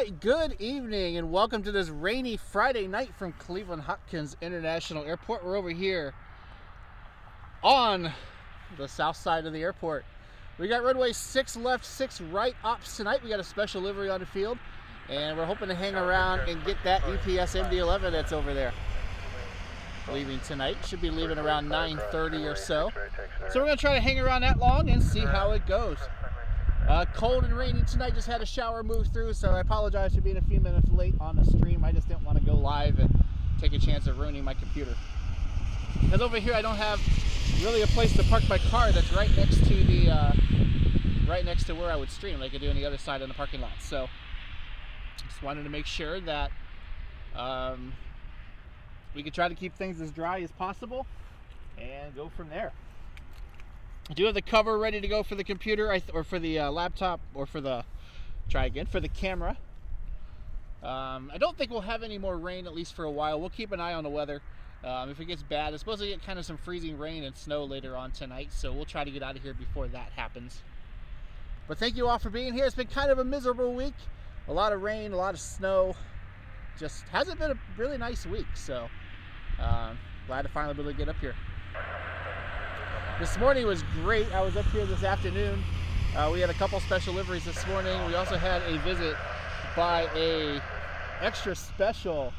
right, good evening and welcome to this rainy Friday night from Cleveland Hopkins International Airport. We're over here on the south side of the airport. We got runway 6 left, 6 right ops tonight. We got a special livery on the field and we're hoping to hang around and get that UPS MD-11 that's over there leaving tonight. Should be leaving around 9:30 or so. So we're going to try to hang around that long and see how it goes. Cold and rainy tonight. Just had a shower move through, so I apologize for being a few minutes late on the stream. I just didn't want to go live and take a chance of ruining my computer. Because over here I don't have really a place to park my car that's right next to the right next to where I would stream, like I do on the other side of the parking lot. So just wanted to make sure that we could try to keep things as dry as possible and go from there. I do have the cover ready to go for the computer, or for the laptop, or for the, for the camera. I don't think we'll have any more rain, at least for a while. We'll keep an eye on the weather. If it gets bad, it's supposed to get kind of some freezing rain and snow later on tonight, so we'll try to get out of here before that happens. But thank you all for being here. It's been kind of a miserable week. A lot of rain, a lot of snow. Just hasn't been a really nice week, so glad to finally be able to get up here. This morning was great. I was up here this afternoon. We had a couple special liveries this morning. We also had a visit by a extra special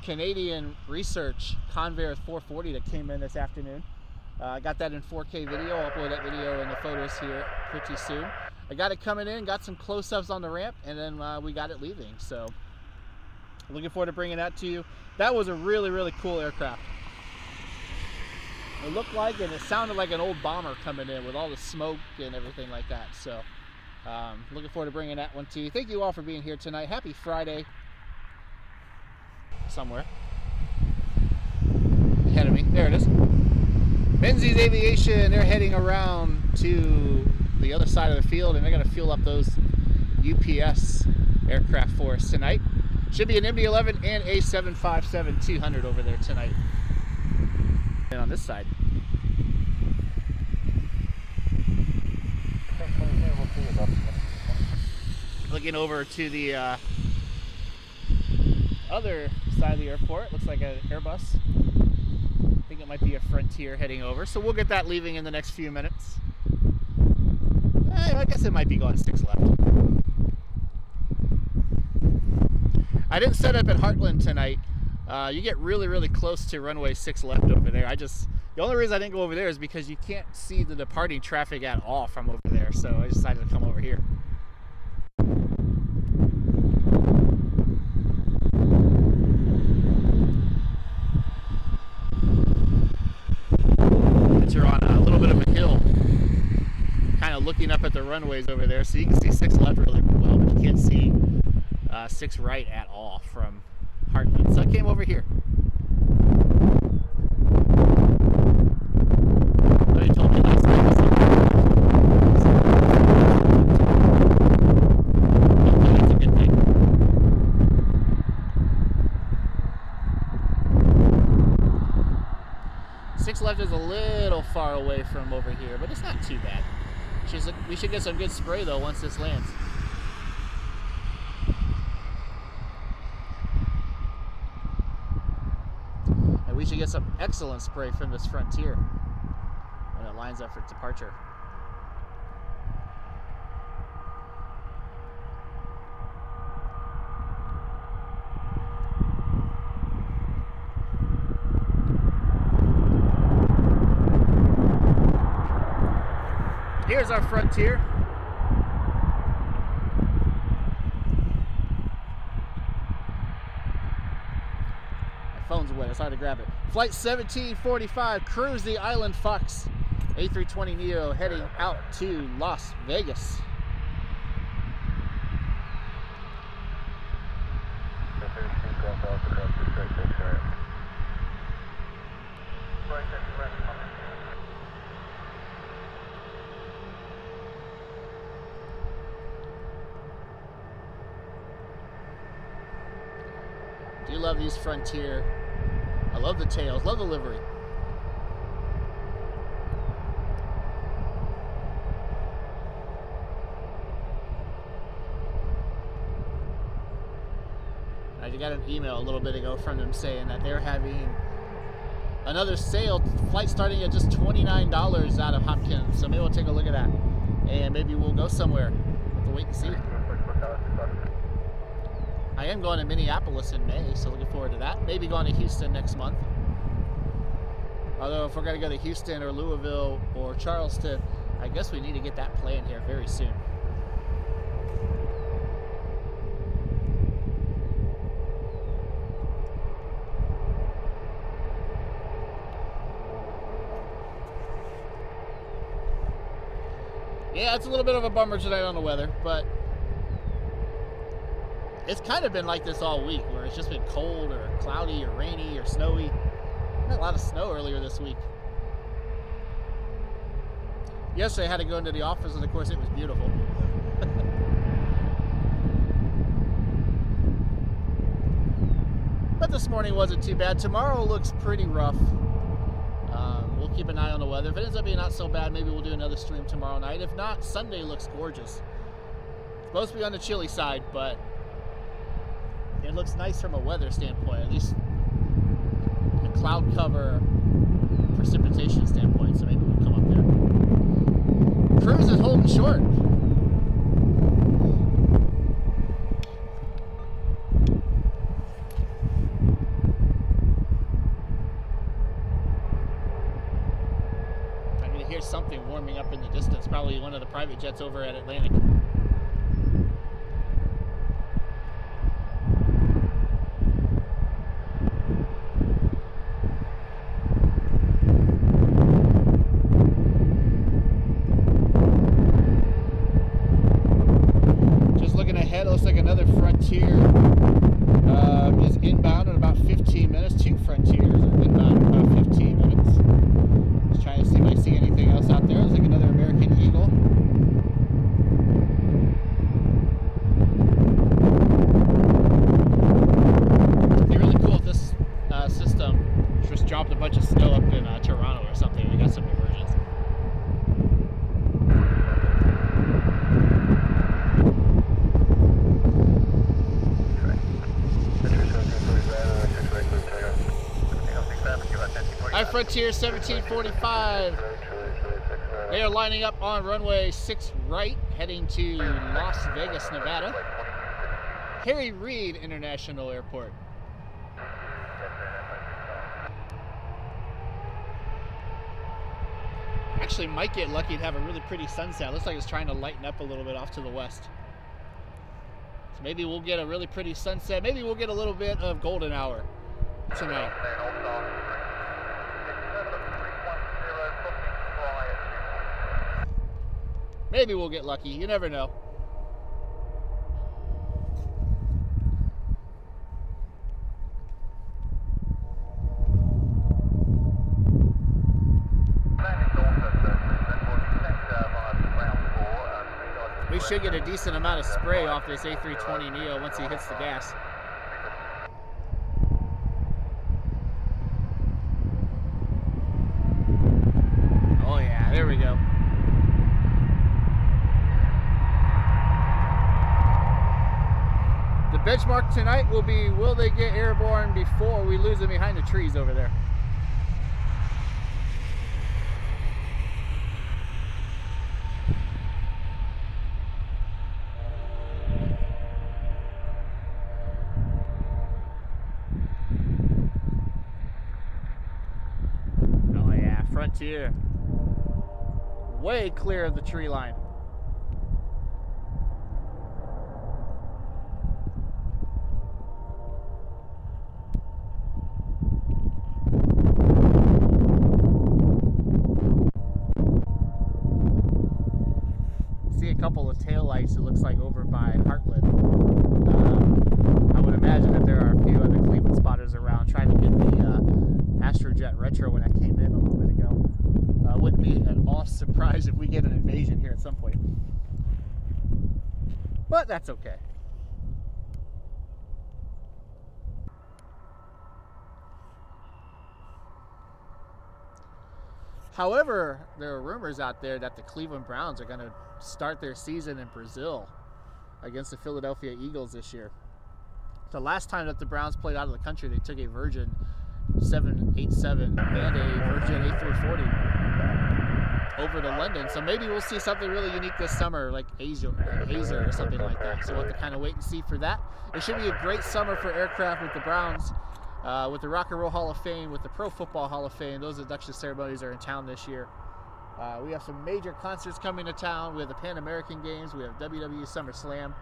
Canadian research Convair 440 that came in this afternoon. I got that in 4K video. I'll upload that video and the photos here pretty soon. I got it coming in, got some close-ups on the ramp, and then we got it leaving. So looking forward to bringing that to you. That was a really, really cool aircraft. It looked like, and it sounded like an old bomber coming in with all the smoke and everything like that. So looking forward to bringing that one to you. Thank you all for being here tonight. Happy Friday. Somewhere ahead of me, there it is. Menzies Aviation, they're heading around to the other side of the field and they're going to fuel up those UPS aircraft for us tonight. Should be an MD-11 and a 757-200 over there tonight. And on this side, looking over to the other side of the airport, looks like an Airbus. I think it might be a Frontier heading over, so we'll get that leaving in the next few minutes. I guess it might be going 6 left. I didn't set up at Heartland tonight. You get really, really close to runway 6 left over there. The only reason I didn't go over there is because you can't see the departing traffic at all from over there, so I decided to come over here. You're on a little bit of a hill, kind of looking up at the runways over there, so you can see 6 left really well, but you can't see 6 right at all from Heartland. So I came over here. Somebody told me last night was hopefully that's a good thing. Six left is a little far away from over here, but it's not too bad. We should get some good spray though once this lands. We should get some excellent spray from this Frontier when it lines up for departure. Here's our Frontier. Phone's wet, it's hard to grab it. Flight 1745, cruise the Island Fox A320neo heading out to Las Vegas. Do love these Frontier. I love the tails, love the livery. I got an email a little bit ago from them saying that they're having another sale, flight starting at just $29 out of Hopkins. So maybe we'll take a look at that, and maybe we'll go somewhere. We'll have to wait and see. I am going to Minneapolis in May, so looking forward to that. Maybe going to Houston next month. Although if we're going to go to Houston or Louisville or Charleston, I guess we need to get that planned here very soon. Yeah, it's a little bit of a bummer tonight on the weather, but it's kind of been like this all week, where it's just been cold or cloudy or rainy or snowy. We had a lot of snow earlier this week. Yesterday I had to go into the office, and of course it was beautiful. But this morning wasn't too bad. Tomorrow looks pretty rough. We'll keep an eye on the weather. If it ends up being not so bad, maybe we'll do another stream tomorrow night. If not, Sunday looks gorgeous. It's supposed to be on the chilly side, but it looks nice from a weather standpoint, at least a cloud cover precipitation standpoint, so maybe we'll come up there. Cruise is holding short. I can hear something warming up in the distance, probably one of the private jets over at Atlantic. Looks like another Frontier is inbound in about 15 minutes. Two Frontiers are inbound in about 15 minutes. Just trying to see if I see anything else out there. Looks like another American Eagle. It'd be really cool if this system just dropped a bunch of snow up in Toronto or something. We got some diversions. Frontier 1745. They are lining up on runway 6 right, heading to Las Vegas, Nevada. Harry Reid International Airport. Actually might get lucky to have a really pretty sunset. Looks like it's trying to lighten up a little bit off to the west. So maybe we'll get a really pretty sunset. Maybe we'll get a little bit of golden hour tonight. Maybe we'll get lucky. You never know. We should get a decent amount of spray off this A320neo once he hits the gas. Oh yeah, there we go. The benchmark tonight will be, will they get airborne before we lose them behind the trees over there? Oh yeah, Frontier. Way clear of the tree line. Couple of taillights, it looks like, over by Heartland. I would imagine that there are a few other Cleveland spotters around trying to get the Astrojet Retro when that came in a little bit ago. Wouldn't be an awesome surprise if we get an invasion here at some point. But that's okay. However, there are rumors out there that the Cleveland Browns are going to start their season in Brazil against the Philadelphia Eagles this year. The last time that the Browns played out of the country, they took a Virgin 787 and a Virgin A340 over to London. So maybe we'll see something really unique this summer, like Asia or something like that. So we'll have to kind of wait and see for that. It should be a great summer for aircraft with the Browns, with the Rock and Roll Hall of Fame, with the Pro Football Hall of Fame. Those induction ceremonies are in town this year. We have some major concerts coming to town. We have the Pan American Games. We have WWE SummerSlam.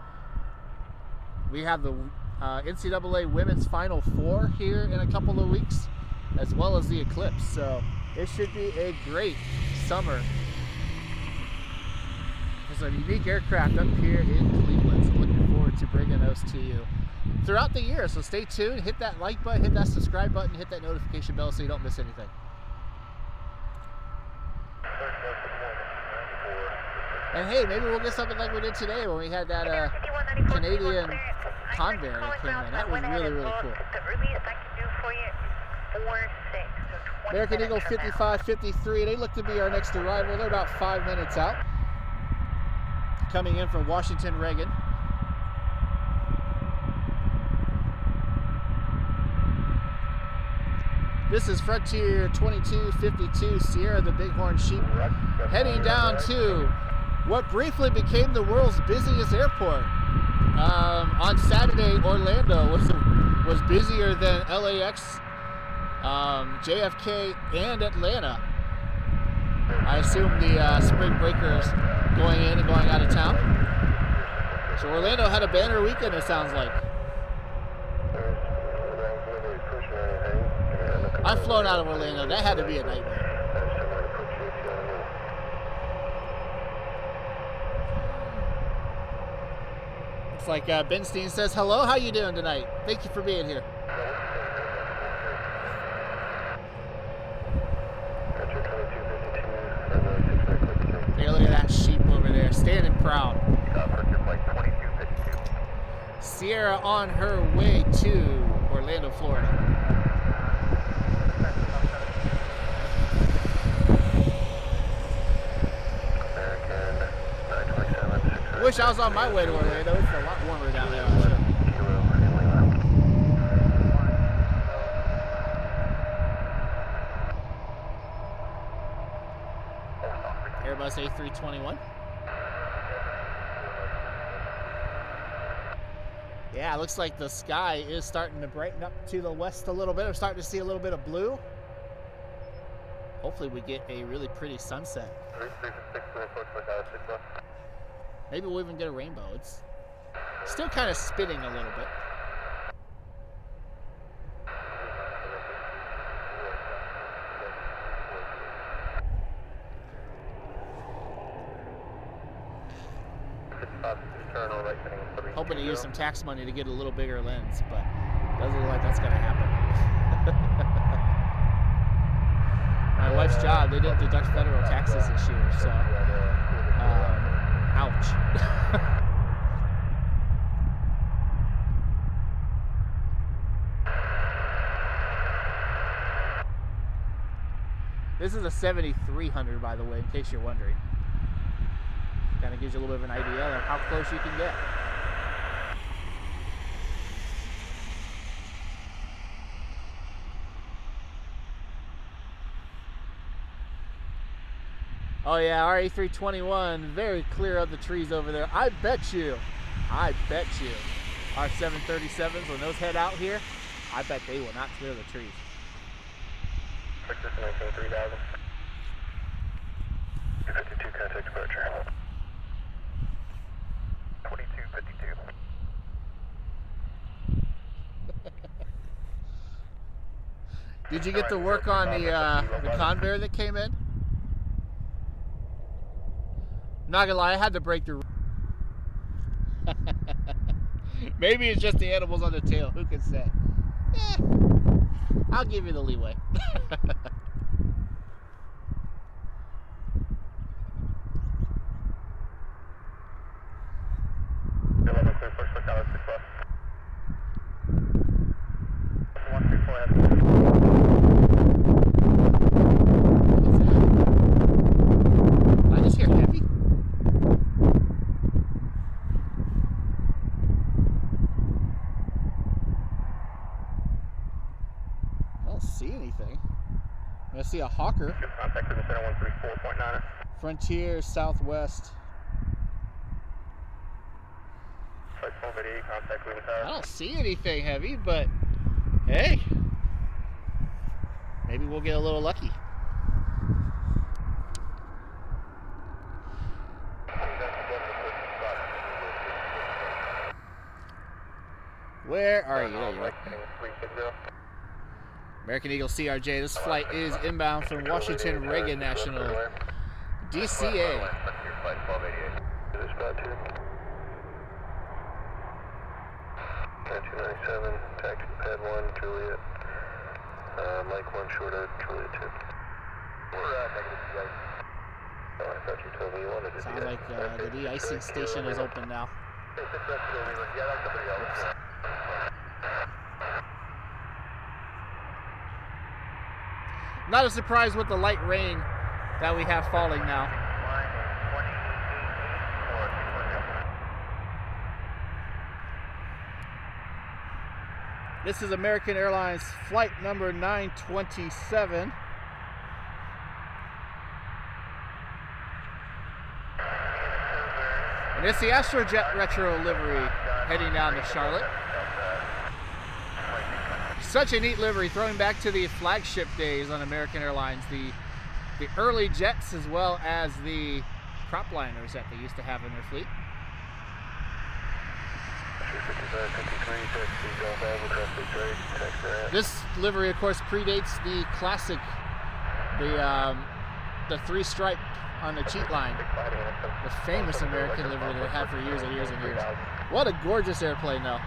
We have the NCAA Women's Final Four here in a couple of weeks, as well as the Eclipse. So it should be a great summer. There's a unique aircraft up here in Cleveland, so looking forward to bringing those to you throughout the year. So stay tuned, hit that like button, hit that subscribe button, hit that notification bell so you don't miss anything. And hey, maybe we'll get something like we did today when we had that Canadian Convair that came in. That was really, really cool. American Eagle 5553, they look to be our next arrival. They're about 5 minutes out. Coming in from Washington Reagan. This is Frontier 2252 Sierra, the Bighorn Sheep, heading down to what briefly became the world's busiest airport. On Saturday, Orlando was busier than LAX, JFK, and Atlanta. I assume the spring breakers going in and going out of town. So Orlando had a banner weekend, it sounds like. I've flown out of Orlando. That had to be a nightmare. It's like Ben Steen says, hello, how you doing tonight? Thank you for being here. Take a look at that sheep over there, standing proud. Sierra on her way to Orlando, Florida. I wish I was on my way to Orlando. It's a lot warmer down there. Airbus A321. Yeah, it looks like the sky is starting to brighten up to the west a little bit. I'm starting to see a little bit of blue. Hopefully we get a really pretty sunset. Maybe we'll even get a rainbow. It's still kind of spinning a little bit. Hoping to use some tax money to get a little bigger lens, but doesn't look like that's going to happen. My wife's job, they didn't deduct federal taxes this year, so ouch. This is a 7300, by the way, in case you're wondering. Kind of gives you a little bit of an idea of how close you can get. Oh yeah, our A321, very clear of the trees over there. I bet you, our 737s, when those head out here, I bet they will not clear the trees. Texas 19-3000. 252 contact departure. 2252. Did you get to work on the Convair that came in? Not gonna lie, I had to break the. Maybe it's just the animals on the tail. Who can say? I'll give you the leeway. I just hear heavy. see a Hawker. Contact Cleveland Center 134.9. Frontier Southwest. Flight 1288, contact Cleveland I Tower. don't see anything heavy, but hey, maybe we'll get a little lucky. Where are you? There you are. American Eagle CRJ. This flight is inbound from Washington Reagan National, DCA. Flight 1288. This is about 2. 9297, taxi pad 1, Juliet. Mike 1, short of Juliet 2. We're negative DI. Oh, I thought you told me you wanted to Sounds like the de-icing station is open now. Yeah, that's somebody else. Not a surprise with the light rain that we have falling now. This is American Airlines flight number 927. And it's the Astrojet retro livery heading down to Charlotte. Such a neat livery, throwing back to the flagship days on American Airlines, the early jets as well as the prop liners that they used to have in their fleet. This livery, of course, predates the classic, the 3-stripe on the cheat line, the famous American livery that they had for years and years and years. What a gorgeous airplane, though.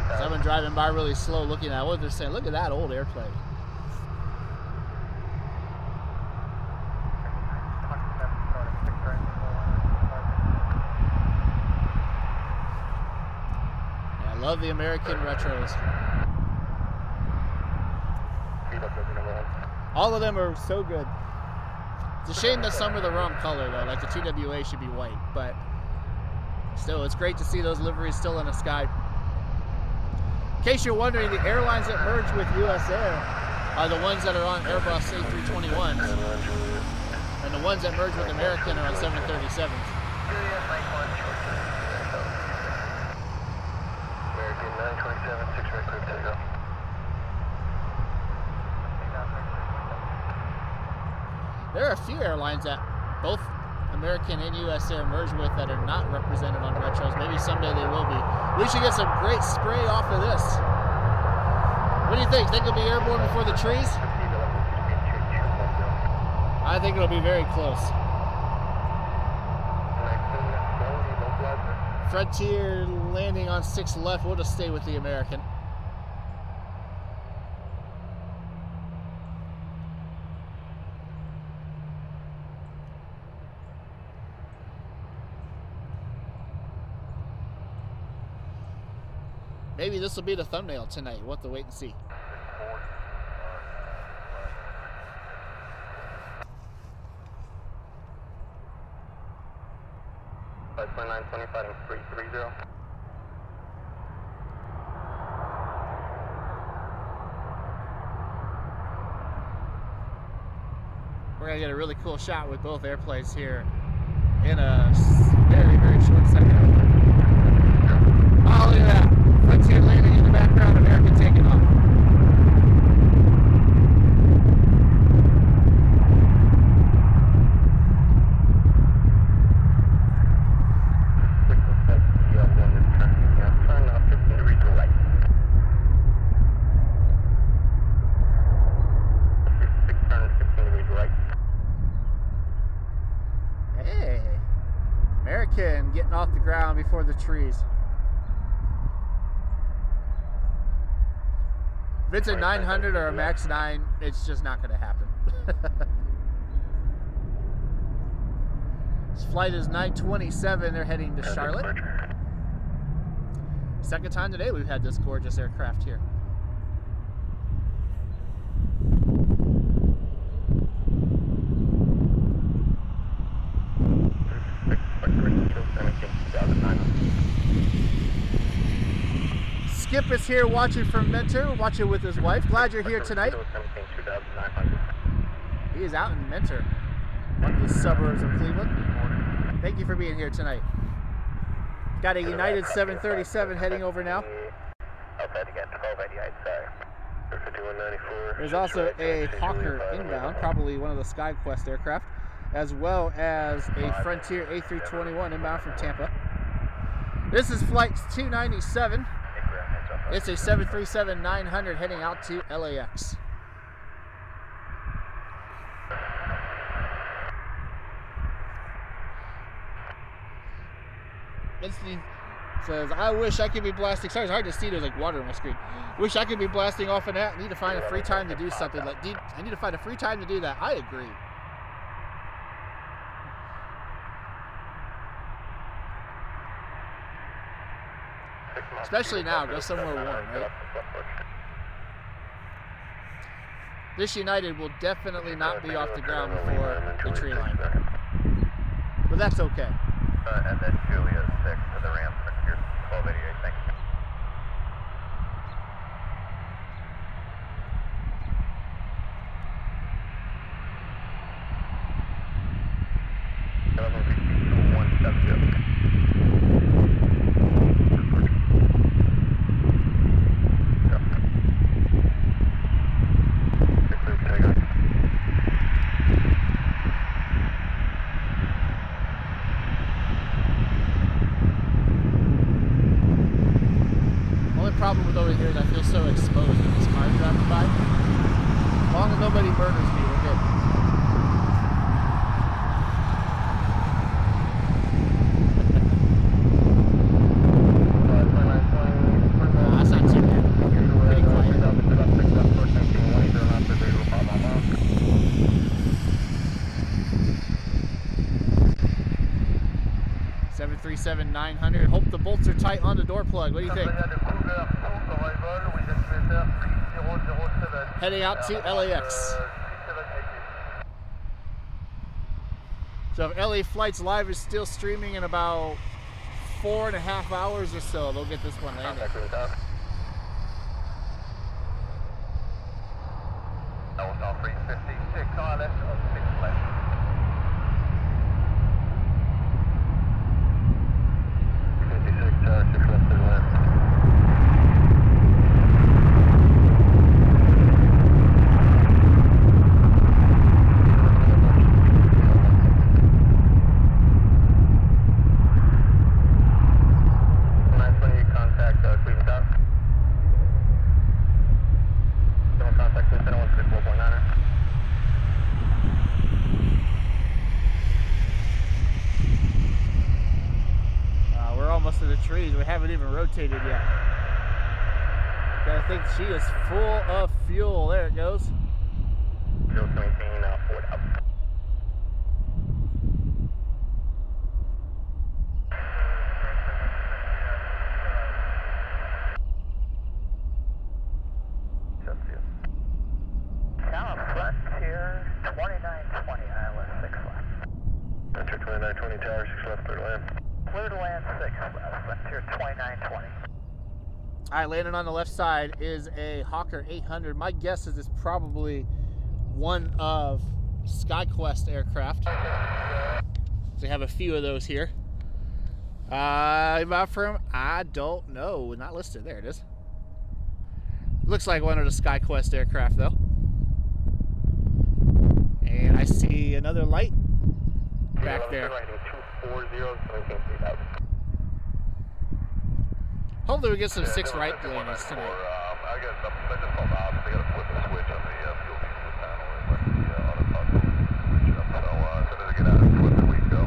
So I've been driving by really slow looking at what they're saying. Look at that old airplane. Yeah, I love the American retros. All of them are so good. It's a shame that some are the wrong color though, like the TWA should be white, but still, it's great to see those liveries still in the sky. In case you're wondering, the airlines that merge with US Air are the ones that are on Airbus A321s, and the ones that merge with American are on 737s. American 927, 6 right clear takeoff. There are a few airlines that both American and US Air merge with that are not represented on retros. Maybe someday they will be. We should get some great spray off of this. What do you think? Think it'll be airborne before the trees? I think it'll be very close. Frontier landing on 6 left. We'll just stay with the American. Maybe this will be the thumbnail tonight. We'll have to wait and see. Flight 925 and 330. We're going to get a really cool shot with both airplanes here in a very, very short second. Oh, look at that. Frontier landing in the background, American taking off. Hey, American getting off the ground before the trees. If it's a 900 or a Max 9, it's just not going to happen. This flight is 927. They're heading to Charlotte. Second time today we've had this gorgeous aircraft here. Skip is here watching from Mentor, watching with his wife. Glad you're here tonight. He is out in Mentor, one of the suburbs of Cleveland. Thank you for being here tonight. Got a United 737 heading over now. There's also a Hawker inbound, probably one of the SkyQuest aircraft, as well as a Frontier A321 inbound from Tampa. This is flight 297. It's a 737-900 heading out to LAX. Instant says, I wish I could be blasting. Sorry, it's hard to see. There's like water on my screen. Wish I could be blasting off of that. I need to find a free time to do something. I need to find a free time to do that. I agree. Especially now, go somewhere warm, right? This United will definitely not be off the ground before the tree line. But that's okay. And then Julia 6 to the ramp, Frontier 1288, thank you. Problem with over here is I feel so exposed when this car driving by. As long as nobody murders me, we're good. That's not too bad. Pretty quiet. 737-900. Hope the bolts are tight on the door plug. What do you think? Heading out to LAX. So if LA Flights Live is still streaming in about 4.5 hours or so, they'll get this one landed. To the trees. We haven't even rotated yet. I think she is full of fuel. There it goes. Fuel 17, forward up. Tower Frontier 2920, ILS 6 left. Frontier 2920, Tower 6 left, clear to land. Clear to land 6 left, Frontier 2920. All right, landing on the left side is a Hawker 800. My guess is it's probably one of SkyQuest aircraft. They have a few of those here. About from, I don't know, not listed. There it is. Looks like one of the SkyQuest aircraft though. And I see another light back there. Hopefully we get some 6 right landings tonight. I just called off. They got to flip the switch on the fuel diesel panel and let the autopilot switch up. So as soon as I get out and flip it, we go.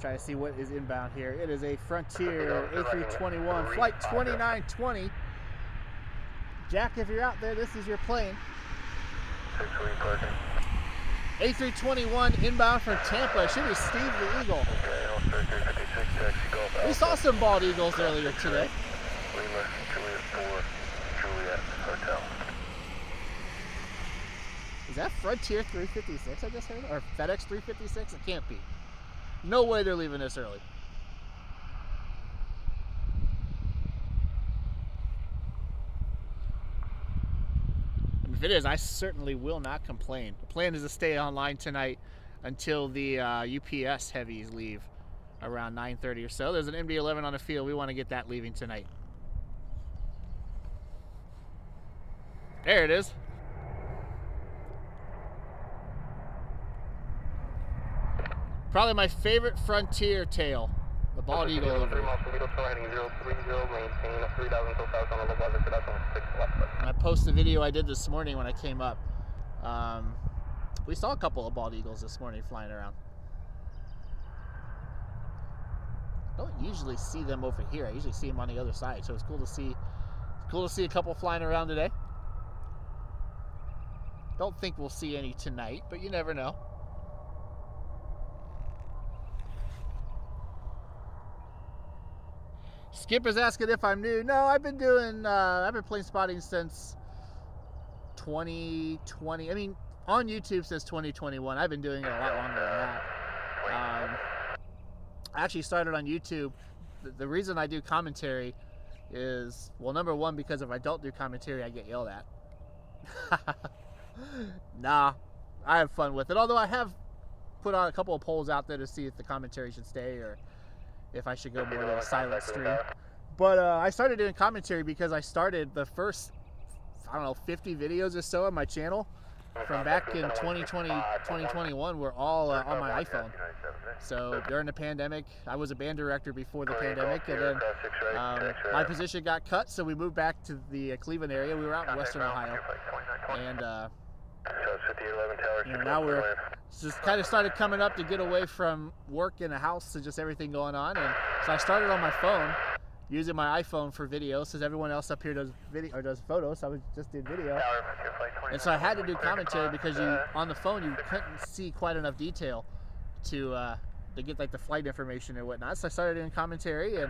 Try to see what is inbound here. It is a Frontier A321 flight 2920. Jack, if you're out there, this is your plane. A321 inbound from Tampa. It should be Steve the Eagle. We saw some bald eagles earlier today. Lima, Juliet 4, Juliet Hotel. Is that Frontier 356 I just heard? Or FedEx 356? It can't be. No way they're leaving this early. And if it is, I certainly will not complain. The plan is to stay online tonight until the UPS heavies leave around 9:30 or so. There's an MD-11 on the field. We want to get that leaving tonight. There it is. Probably my favorite Frontier tail, the bald eagle over here. And I posted the video I did this morning when I came up. We saw a couple of bald eagles this morning flying around. Don't usually see them over here. I usually see them on the other side, so it's cool to see. Cool to see a couple flying around today. Don't think we'll see any tonight, but you never know. Skip is asking if I'm new. No, I've been plane spotting since 2020. I mean, on YouTube since 2021. I've been doing it a lot longer than that. I actually started on YouTube. The reason I do commentary is, well, number one, because if I don't do commentary, I get yelled at. Nah, I have fun with it. Although I have put on a couple of polls out there to see if the commentary should stay or if I should go more to a silent stream. But I started doing commentary because I started the first, I don't know, 50 videos or so on my channel from back in 2020, 2021 were all on my iPhone. So during the pandemic, I was a band director before the pandemic, and then my position got cut, so we moved back to the Cleveland area. We were out in Western Ohio, and you know, now we're just kind of started coming up to get away from work in the house to just everything going on. And so I started on my phone, using my iPhone for video, since everyone else up here does video or does photos. So I just did video, and so I had to do commentary because on the phone you couldn't see quite enough detail to get like the flight information and whatnot. So I started doing commentary, and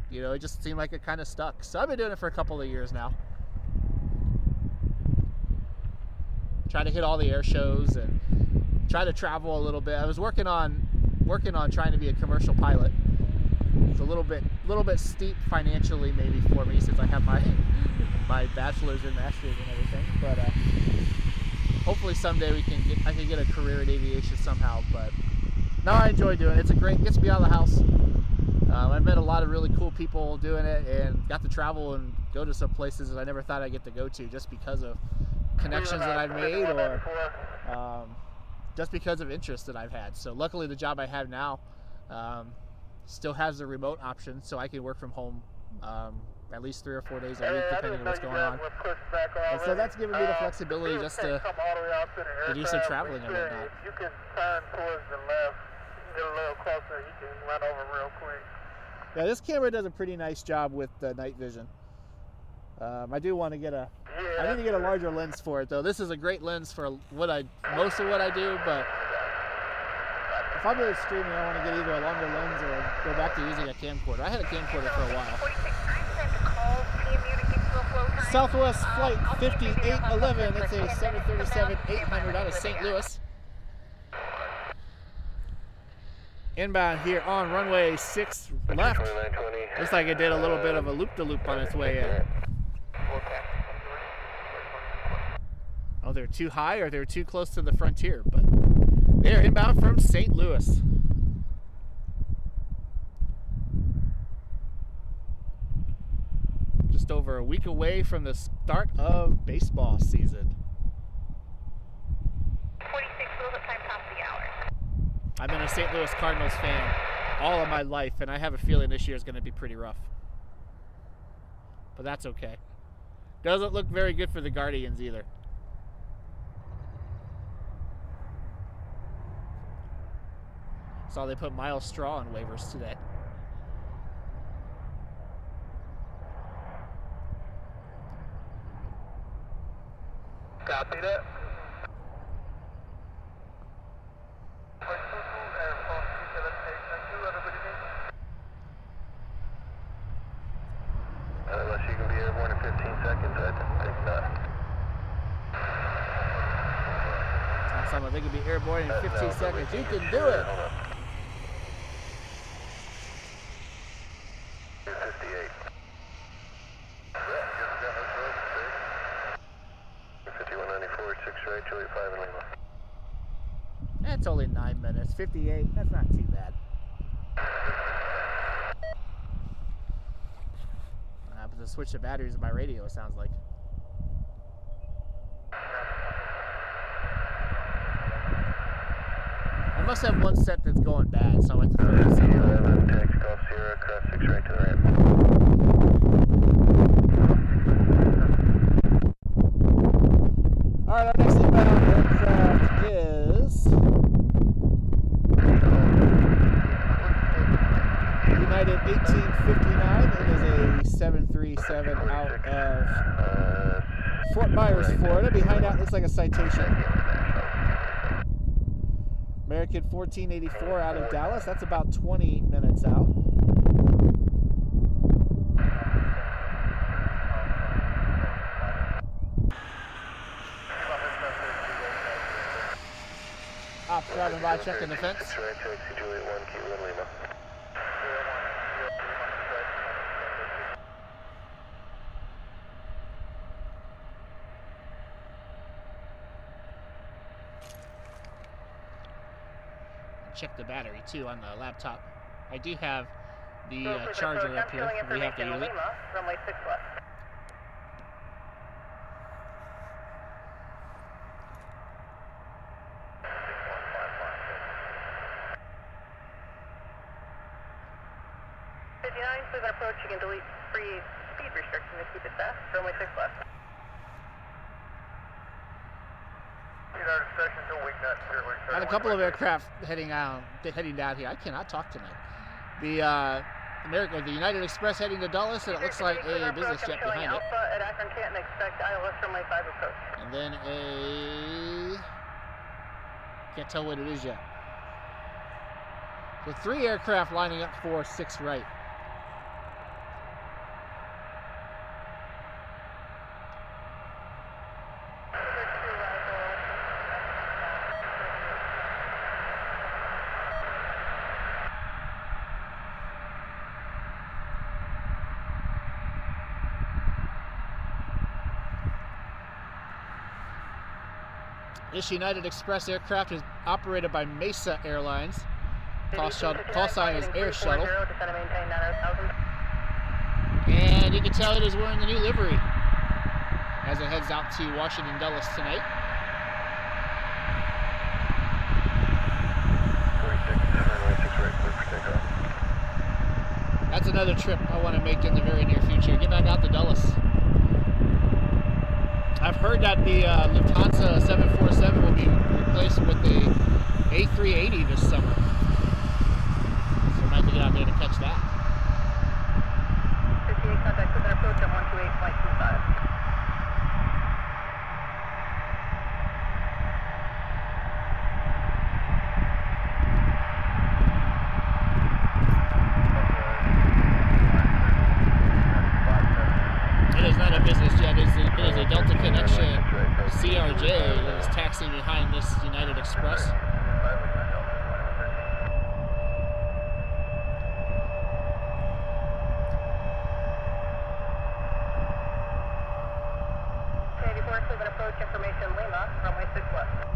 you know, it just seemed like it kind of stuck. So I've been doing it for a couple of years now. Try to hit all the air shows and try to travel a little bit. I was working on trying to be a commercial pilot. It's a little bit steep financially maybe for me, since I have my bachelor's and master's and everything. But hopefully someday I can get a career in aviation somehow. But no, I enjoy doing it. It gets me out of the house. I've met a lot of really cool people doing it, and got to travel and go to some places that I never thought I'd get to go to, just because of connections that I've made, or just because of interest that I've had. So luckily the job I have now still has the remote option, so I can work from home at least 3 or 4 days a week, depending on what's going on. And so that's given me the flexibility just to do some traveling and whatnot. You can turn towards the left, get a little closer, you can run over real quick. Yeah, this camera does a pretty nice job with the night vision. I do want to get I need to get a larger lens for it, though. This is a great lens for most of what I do, but if I'm really streaming, I want to get either a longer lens or go back to using a camcorder. I had a camcorder for a while. Southwest Flight 5811, it's a 737-800 out of St. Louis. Inbound here on runway 6 left. Looks like it did a little bit of a loop-de-loop on its way in. Oh, they're too high or they're too close to the Frontier, but they're inbound from St. Louis. Just over a week away from the start of baseball season. 46 miles at time past the hour. I've been a St. Louis Cardinals fan all of my life, and I have a feeling this year is going to be pretty rough. But that's okay. Doesn't look very good for the Guardians either. Saw they put Miles Straw on waivers today. Copy that. Unless you can be airborne in 15 seconds, I think not. Tell someone they can be airborne in 15 seconds. You can do it. 58. 5194, 6 right, Juliet 5 in Lima. That's only 9 minutes. 58. That's not too bad. I have to switch the batteries of my radio, it sounds like. I must have one set that's going bad, so I have to throw this in. 11, taxi call Sierra, cross 6 right to the ramp. Alright, our next inbound aircraft is United 1859. It is a 737 out of Fort Myers, Florida. Behind that looks like a citation. American 1484 out of Dallas. That's about 20 minutes out. Ops driving by, checking the fence. Right, taxi Juliet 1, Kilo in Lima. Check the battery too on the laptop. I do have the charger up here. We have to use it. Runway 6 left. Please approach. You can delete free speed restriction to keep it fast. Runway 6 left. Got a couple of aircraft heading down here. I cannot talk tonight. The the United Express heading to Dulles, and it looks like a business jet behind it. At Akron Canton, expect ILS runway 5 approach. And then a can't tell what it is yet. So 3 aircraft lining up for 6 right. This United Express aircraft is operated by Mesa Airlines. Call sign is Air Shuttle. And you can tell it is wearing the new livery as it heads out to Washington Dulles tonight. 46 right, clear for takeoff. That's another trip I want to make in the very near future. Get back out to Dulles. I've heard that the Lufthansa 747 will be replaced with the A380 this summer. So I might have to get out there to catch that. 58 contact with an approach at 128.25. It is not a business jet, it is a Delta Connection CRJ that is taxiing behind this United Express. Cleveland approach information Lima, runway 6 left.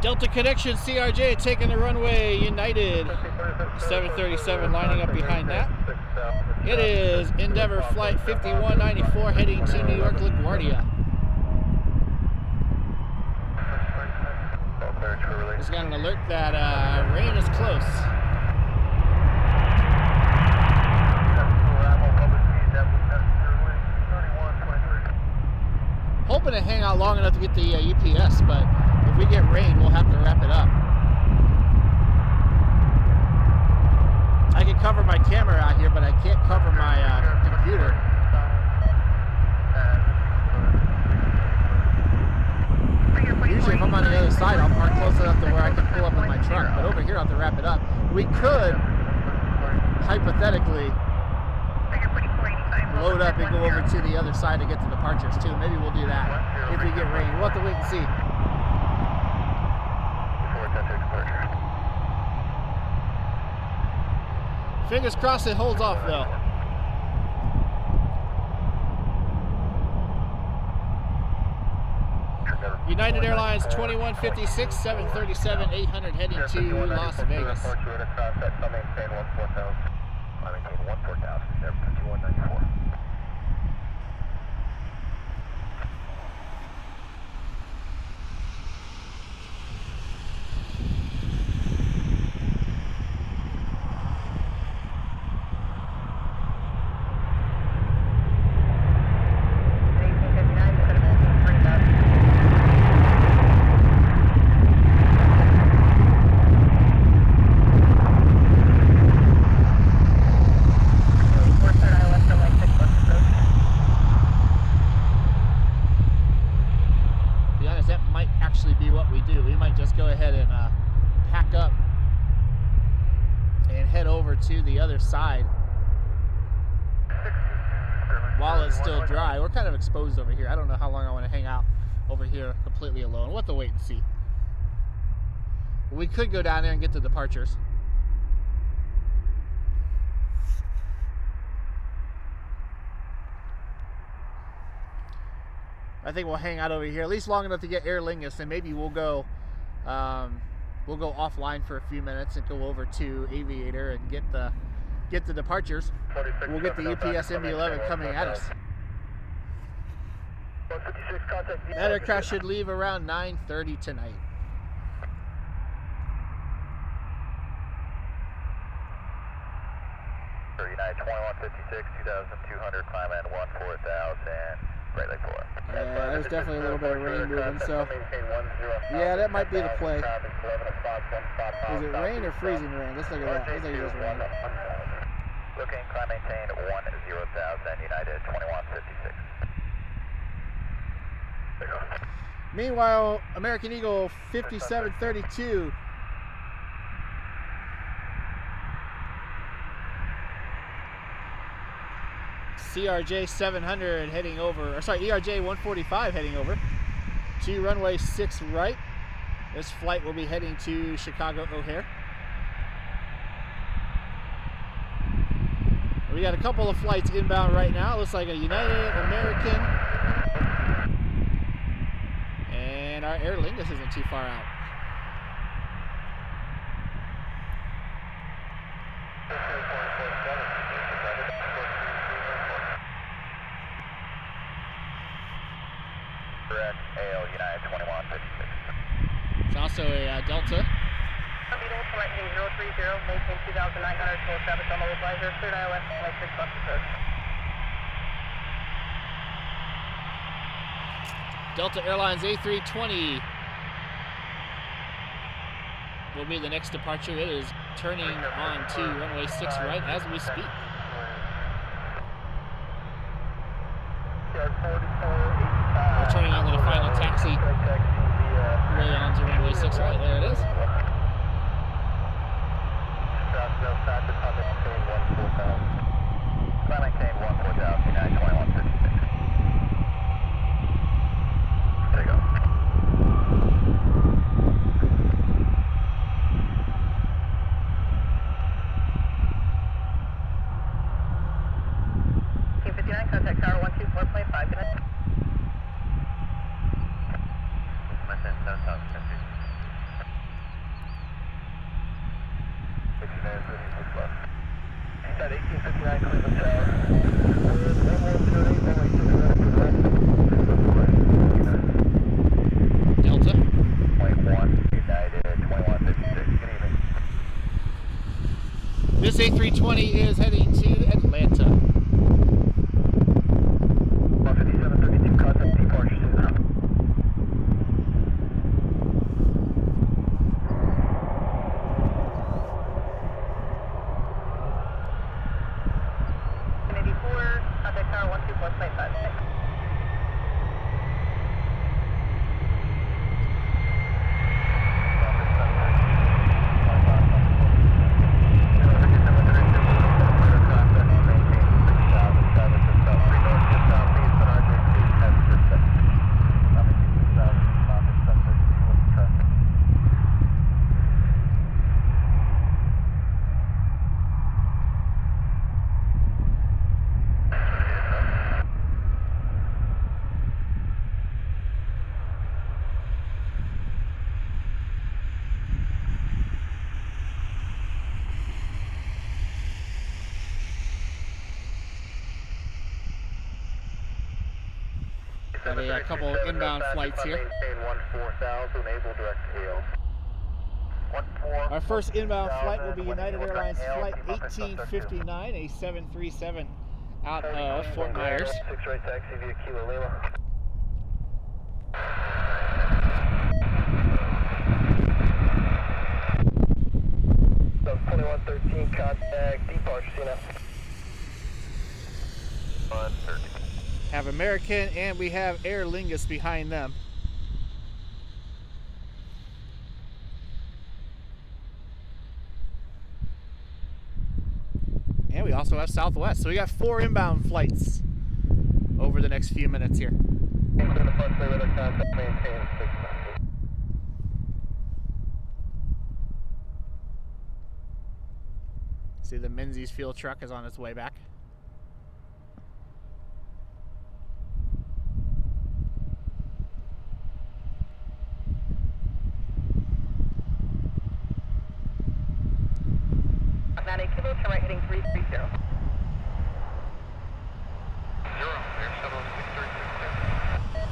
Delta Connection CRJ taking the runway United 737 lining up behind that. It is Endeavor Flight 5194 heading to New York LaGuardia. Just got an alert that rain is close. Hoping to hang out long enough to get the UPS, but if we get rain, we'll have to wrap it up. I can cover my camera out here, but I can't cover my computer. Usually if I'm on the other side, I'll park close enough to where I can pull up with my truck, but over here I'll have to wrap it up. We could, hypothetically, load up and go over to the other side to get to departures too. Maybe we'll do that if we get rain. We'll have to wait and see. Fingers crossed it holds off though. United Airlines 2156, 737, 800 heading to Las Vegas. To the other side while it's still dry. We're kind of exposed over here. I don't know how long I want to hang out over here completely alone. We'll have to wait and see. We could go down there and get the departures. I think we'll hang out over here at least long enough to get Aer Lingus, and maybe we'll go offline for a few minutes and go over to Aviator and get the departures. We'll get the UPS MD-11 coming at us. That aircraft should leave around 9:30 tonight. United 2156, 2200, climb in 14,000. Right leg 4. Yeah, there's definitely a little bit of rain moving, so yeah, that might be the play. Is it rain or freezing rain? Let's look at that. Looks like it's just rain. Looking, climb maintain 10,000, United 2156. Meanwhile, American Eagle 5732. CRJ 700 heading over, or sorry, ERJ 145 heading over to runway 6 right. This flight will be heading to Chicago O'Hare. We got a couple of flights inbound right now. It looks like a United, American, and our Aer Lingus isn't too far out. AL United 2156. It's also a Delta. Beetle, selecting 030, maintain 2,900, full traffic on the advisor, cleared ILS, flight 6 buses approach. Delta Airlines A320 will be the next departure. It is turning on to runway 6 right as we speak. We're turning on to the final taxi way on to runway 6 right. There it is. Maintain 14,000, United 2156. There you go. Team 59, contact tower 124, plane 5, good night. Maintain 10,000. Airbus A320 is heading to Atlanta. 15732, contact departure soon now. Contact tower 12 plus flight 56. Got a couple inbound flights here. Our first inbound flight will be United Airlines Flight 1859, a 737 out of Fort Myers. 6 right taxi via Kilo Lima. So 2113, contact departure, see now. 130. Have American and we have Aer Lingus behind them. And we also have Southwest. So we got 4 inbound flights over the next few minutes here. See, the Menzies fuel truck is on its way back. Kilo, turn right heading 330. Air shuttle 6366.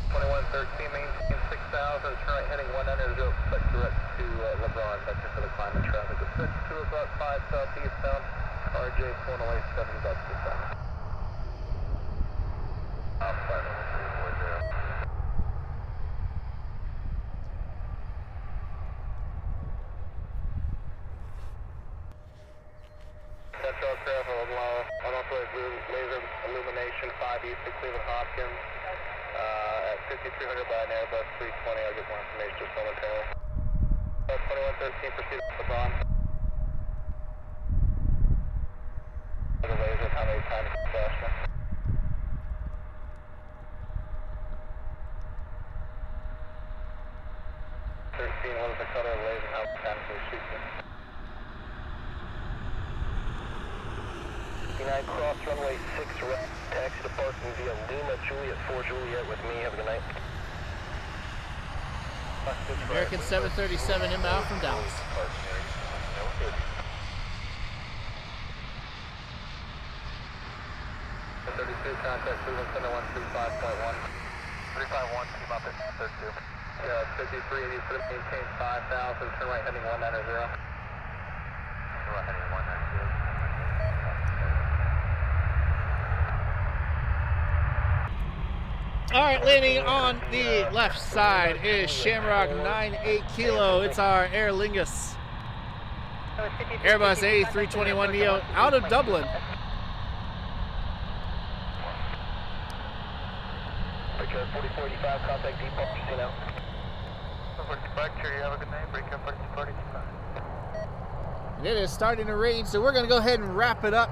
2113, maintain 6000, turn right heading 190, expect direct to LeBron, vector for the climate traffic. Expect 2 about 5 southeastbound, RJ 4087 bucks to south. Outside on 340. Central aircraft on also laser illumination 5 east to Cleveland Hopkins at 5300 by an Airbus 320. I'll get more information just momentarily. 2113, proceed with the bomb. The laser, how many times faster? 13, what is the color of the laser? How fast can we shoot it? 59, cross runway 6 right, taxi to parking via Lima, Juliet 4 Juliet with me. Have a good night. American 737 inbound from Dallas. 32, contact Cleveland Center 135.1. 351, keep up at 32. Yeah, 5380, maintain 5000, turn right heading 190. Turn right heading 190. All right, landing on the left side is Shamrock 98 Kilo. It's our Aer Lingus Airbus A321neo out of Dublin. Picture 4485, contact departure, see now. 4485, you have a good night, break up 4485. And it is starting to rain, so we're going to go ahead and wrap it up,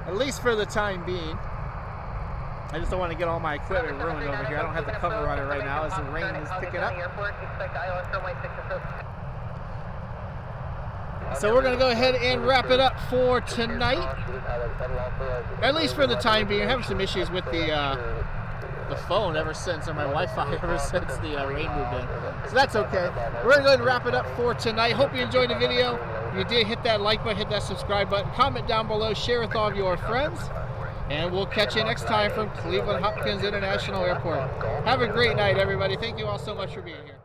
at least for the time being. I just don't want to get all my equipment ruined over here. I don't have the cover on it right now as the rain is picking up. So we're going to go ahead and wrap it up for tonight, at least for the time being. I'm having some issues with the phone ever since, or my Wi-Fi ever since the rain moved in. So that's okay. We're going to go ahead and wrap it up for tonight. Hope you enjoyed the video. If you did, hit that like button, hit that subscribe button, comment down below, share with all of your friends. And we'll catch you next time from Cleveland Hopkins International Airport. Have a great night, everybody. Thank you all so much for being here.